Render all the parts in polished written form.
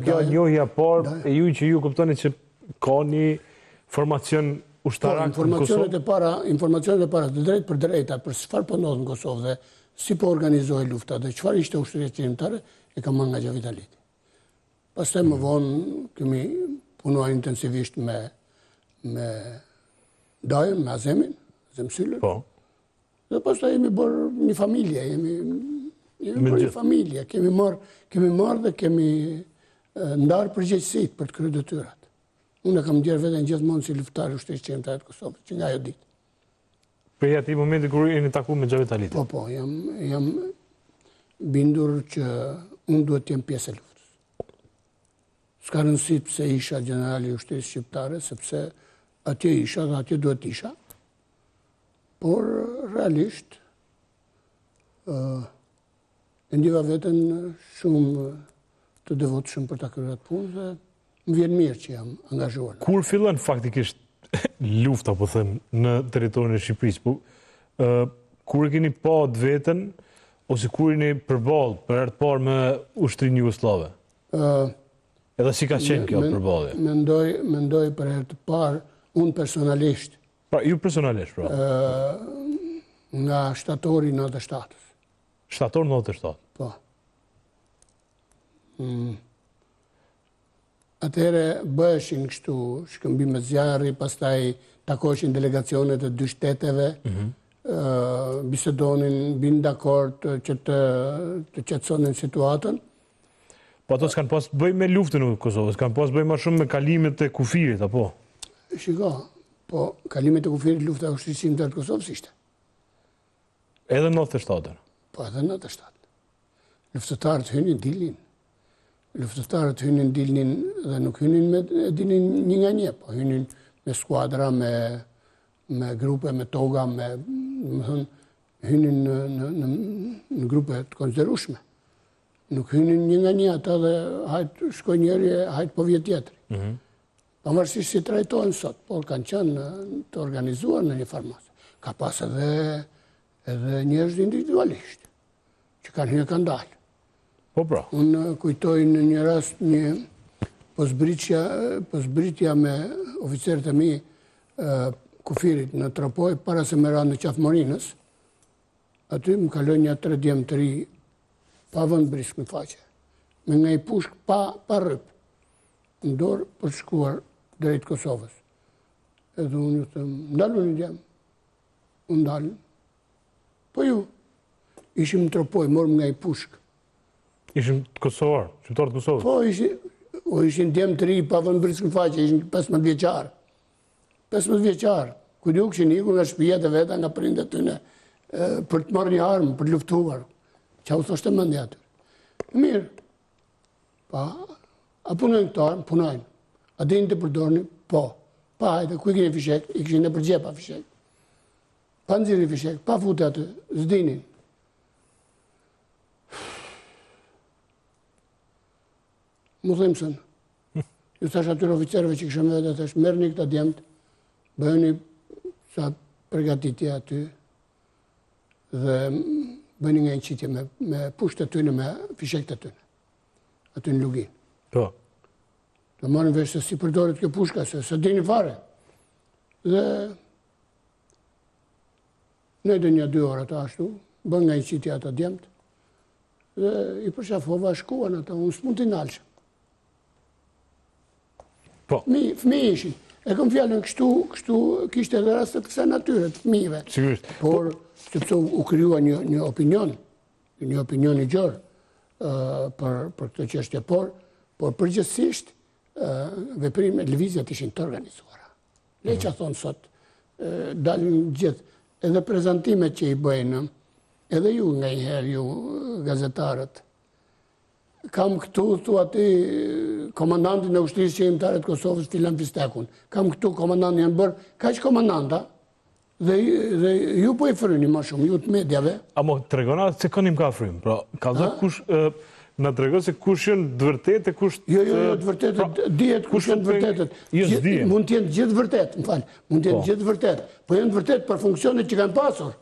kjo njohja parë e ju që ju kuptoni që ka një formacion ushtarak në Kosovë? Informacionet e para të drejt për drejta, për çfarë po ndodh në Kosovë dhe si po organizohej lufta dhe çfarë ishte ushtria qendrore e kam marrë nga Gjavitaliti. Pastaj më vonë kemi punuar intensivisht me Dajën, me Azemin, Azem Syller. Po. Dhe pastaj jemi bërë një familje, jemi bërë një familje, kemi marrë dhe kemi ndarë përgjegjësitë për të kryer detyrat. Unë kam ndjer veten gjithmonë si luftar i ushtrisë qendrore të Kosovës, që nga ajo ditë. Për atij momenti kur jeni takuar me Gjavitaliti? Po, jam bindur që unë duhet të jem pjesë e luftës. S'ka rëndësi pse isha generali i ushtrisë shqiptare, sepse atje isha dhe atje duhet isha. Por realisht e ndjeva veten shumë të devotshëm për ta kryer atë punë dhe më vjen mirë që jam angazhuar. Kur fillon faktikisht lufta, po them, në territorin e Shqipërisë, kur e keni pa veten ose kur jeni përballë për herë të parë me ushtrinë jugoslave? Edhe si ka qenë kjo përballje? Mendoj për herë të parë unë personalisht. Pra, ju personalisht, pra? Nga shtatori 97. Shtator 97? Po. Atëhere bëheshin kështu shkëmbime zjarri, pastaj takoheshin delegacionet e 2 shteteve, bisedonin, bin dakord që të qetësonin situatën. Po ato s'kan pas bëj me luftën në Kosovë, s'kan pas bëj ma shumë me kalimet e kufirit, apo? Shiko, po kalimet e kufirit lufta e ushtrisë qendrore të Kosovës ishte. Edhe në 97-ën? Po, edhe në 97. Luftëtarët hynin, dilnin. Luftëtarët hynin, dilnin dhe nuk hynin dilnin një nga një, po hynin me skuadra, me grupe, me toga, hynin në grupe të konsiderueshme. Nuk hynin një nga një ata dhe hajtë shkoj njëri, hajtë po vjet tjetri. Pavarësisht si trajtohen sot, por kanë qenë të organizuar në një farmasë. Ka pas edhe njerëz individualisht, që kanë hyrë kanë dalë. Po pra. Unë kujtoj në një rast një posbritja me oficerët e mi kufirit në Tropoj, para se me ra në Qafmorinës, aty më kaloj një 3 djemë të ri, pa vënd brisk në faqe, me nga i pushk pa rëp, në dorë për të shkuar drejt Kosovës. Edhe unë ju thëmë, ndalu një djemë, unë ndalën. Po ju, ishim në Tropoj, morëm nga i pushk. Ishim Kosovar, qytetarë të Kosovës? Po, ishin djemë të ri, pa vënd brisk në faqe, ishin 15 vjeqarë. 15 vjeqarë, ku ju këshin iku nga shpijet e veta, nga prindet të në, për të marrë një armë, për të luftuar. Qa u thoshtë të mëndja aty. Mirë. Pa, a punojnë këto armë? Punojnë. A dini të përdorni? Po. Pa, hajde, ku i keni fishek? I këshin në përgjepa fishek. Pa nëziri fishek, pa fute aty, zdinin. Mu thimësën. Ju thash atyre oficerëve që këshëm edhe, thash, merrni këta djemët, bëheni sa përgatitje aty, dhe bëni nga një qitje me pusht të tyne, me fishek të tyne, aty në Lugin. Po. Të marrin vesh se si përdoret kjo pushka, se dini fare. Dhe ne dhe një 2 orë të ashtu, bën nga një qitje ato djemët, dhe i përshafova shkuan ato, unë s'mund t'i nalëshëm. Po. Fëmi ishin. E kom fjallën kështu kishte edhe rast të kësaj natyre, të fëmijëve. Sigurisht. Por, sepse u kryua një opinion i gjërë për këtë çështje, por përgjithsisht veprimet, lëvizjet ishin të organizuara. Le që thonë sot, dalin gjithë, edhe prezantimet që i bëjnë, edhe ju nga i herë, ju gazetarët, kam këtu, thua ti, komandantin e ushtrisë qendrore të Kosovës, Filan Fistekun. Kam këtu komandantin janë bërë, kaq komandanta, dhe ju po i fryni ma shumë, ju të medjave. Amo, të regona se kënim ka frymë, pra, ka dhe kush, në të regona se kush jënë të vërtet e kush... Jo, të vërtetet, dihet kush jënë të vërtetet. Mund t'jenë gjithë vërtet, më falë, mund t'jenë gjithë vërtet, po jënë vërtet për funksionet që kanë pasur.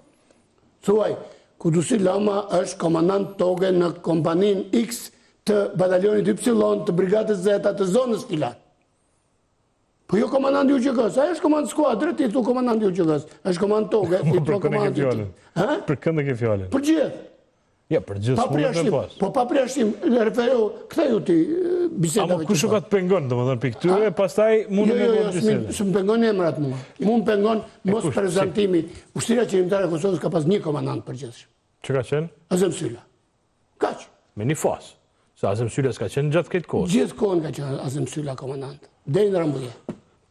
Thuaj, Kudusi Lama është komandant toge në kompanin X të batalionit Y, të brigadës Z, të zonës filan. Po jo komandanti UÇK-s, ai është komandant skuadrë, ti thua komandanti UÇK-s, është komandant tokë, ti thua komandanti. Për kënd e ke fjalën? Për gjithë. Ja, për gjithë smundet me pas. Po pa përjashtim, refereu, ktheu ti bisedave. Ama kush ka të pengon, domethënë pikë këtyre, pastaj mund të bëjmë bisedë. S'm pengon emrat mua. Mu më pengon mos prezantimi. Ushtria Qeveritare e Kosovës ka pas një komandant përgjithshëm. Çka ka qenë? Azem Sylla. Kaq. Me një fas. Se Azem Sylla s'ka qenë gjatë këtë kohë. Gjithë kohën ka qenë Azem Sylla komandant. Deri në Rambuje.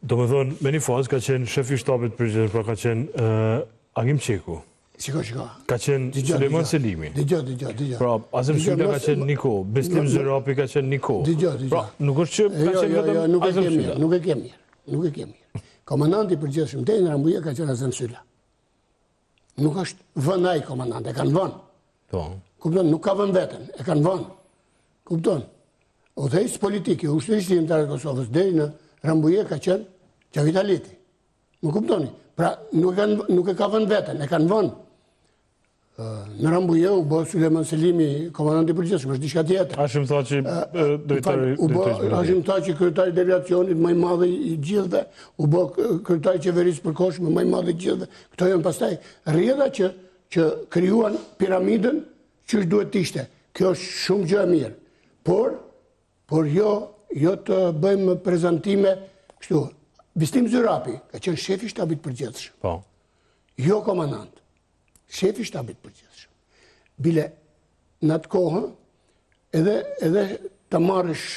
Domethënë, me një fas ka qenë shefi i shtabit përgjithshëm, pra ka qenë Agim Qeku. Shiko. Ka qenë Sulejman Selimi. Dëgjoj. Pra, Azem Sylla ka qenë një kohë, Beslim Zyrapi ka qenë një kohë. Dëgjoj. Pra, nuk është që ka qenë vetëm Azem Sylla. Nuk e ke mirë. Komandanti përgjithshëm deri në Rambuje ka qenë Azem Sylla. Nuk është vënë ai komandant, e kanë vënë. Po. Kupton, nuk ka vënë veten, e kanë vënë. Kupton? Udhëheqës politike, Ushtria Qeveritare e Kosovës deri në Rambuje ka qenë Gjavit Haliti. Më kuptoni? Pra, nuk e ka vënë veten, e kanë vënë. Në Rambuje u bë Sulejman Selimi komandanti përgjithshëm, është diçka tjetër. Hashim Thaçi drejtori Hashim Thaçi kryetari i delegacionit më i madh i gjithëve, u bë kryetari i qeverisë përkohshme më i madh i gjithëve. Këto janë pastaj rrjedha që krijuan piramidën që duhet të ishte. Kjo është shumë gjë e mirë. Por jo të bëjmë prezantime kështu. Beslim Zyrapi ka qenë shefi i shtabit përgjithshëm. Po. Jo komandant. Shefi i shtabit përgjithshëm. Bile në atë kohë edhe të marrësh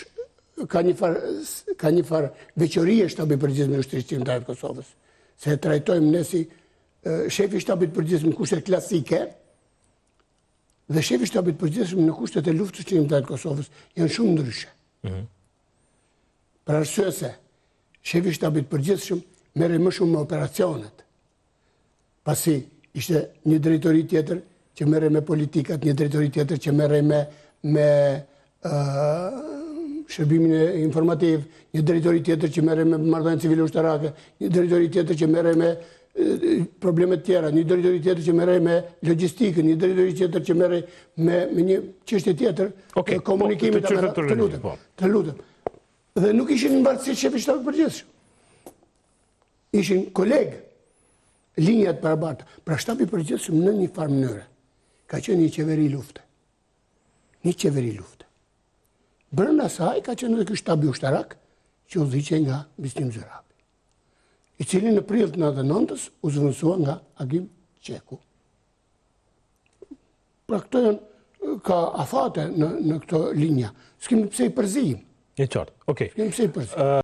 ka një farë veçorie shtabit përgjithshëm në Ushtrisë Qeveritare të Kosovës. Se e trajtojmë ne si shefi i shtabit përgjithshëm në kushtet klasike dhe shefi i shtabit përgjithshëm në kushtet e luftës qeveritare të Kosovës janë shumë ndryshe. Për arsye se shefi i shtabit përgjithshëm merrej më shumë me operacionet. Pasi ishte një drejtori tjetër që merrej me politikat, një drejtori tjetër që merrej me shërbimin informativ, një drejtori tjetër që merrej me marrëdhënie civile ushtarake, një drejtori tjetër që merrej me problemet tjera, një drejtori tjetër që merrej me logjistikën, një drejtori tjetër që merrej me një çështje tjetër, komunikimit të lutem. Dhe nuk ishin në mbartësi shefi i shtabit përgjithshëm. Ishin kolegë, linjat barabarta. Pra shtabi përgjithshëm në një farë mënyrë ka qenë një qeveri lufte. Një qeveri lufte. Brenda saj ka qenë edhe ky shtabi ushtarak që udhëhiqej nga Beslim Zyrapi, i cili në prill të 99-s u zvendësua nga Agim Qeku. Pra këto janë ka afate në këto linja. S'kemi pse i përzijim. E qartë. Okej. S'kemi pse i përzijim.